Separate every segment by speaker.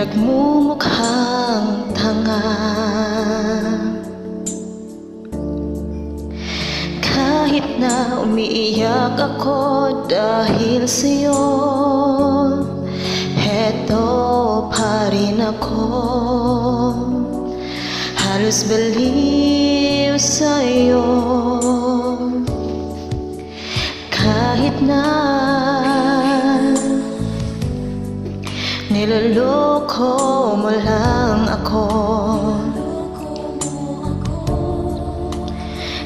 Speaker 1: nagmumukhang tanga. Kahit na umiiyak ako dahil sa'yo, heto pa rin ako, halos baliw sa'yo. Kahit na niloloko mo lang ako,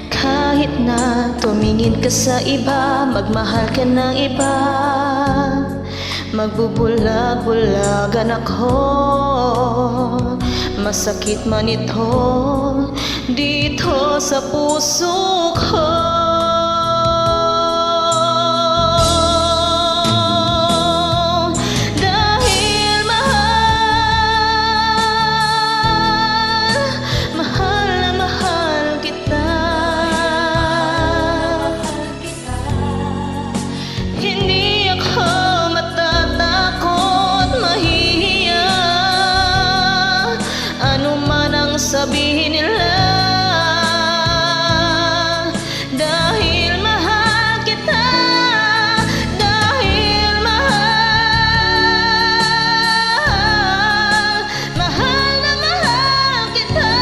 Speaker 1: kahit na tumingin ka sa iba, magmahal ka ng iba, magbubulag-bulagan ako. Masakit man ito dito sa puso ko. Sabihin nila, dahil mahal kita, dahil mahal, mahal na mahal kita.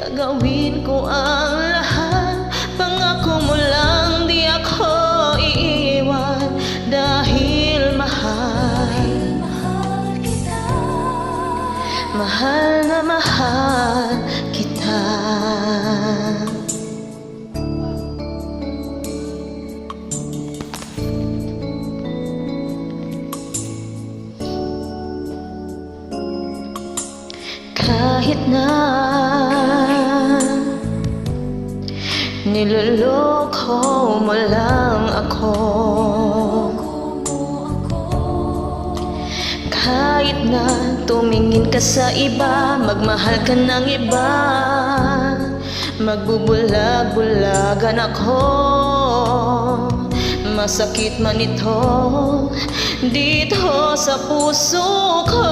Speaker 1: Gagawin ko ang lahat, pangako mo lang di ako iiwan, dahil mahal na mahal kita. Kahit na niloloko mo lang ako, kahit na tumingin ka sa iba, magmahal ka ng iba, magbubulag-bulagan ako. Masakit man ito dito sa puso ko.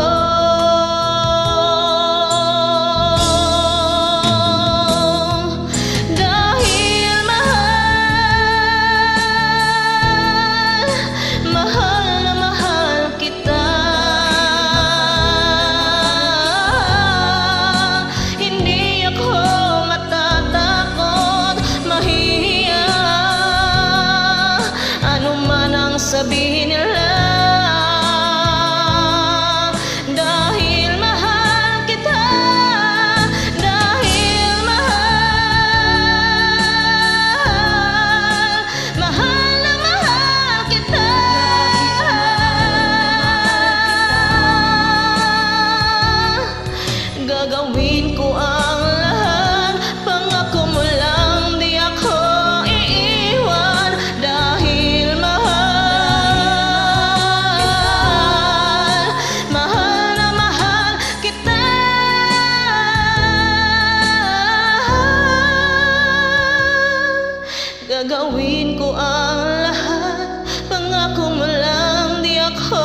Speaker 1: Sabihin nila, dahil mahal kita, dahil mahal, mahal na mahal kita. Gagawin ko ang lahat, pangako mo lang di ako iiwan, dahil gagawin ko ang lahat, pangako mo lang di ako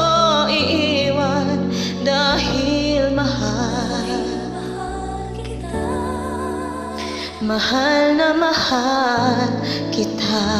Speaker 1: iiwan, dahil mahal na mahal kita.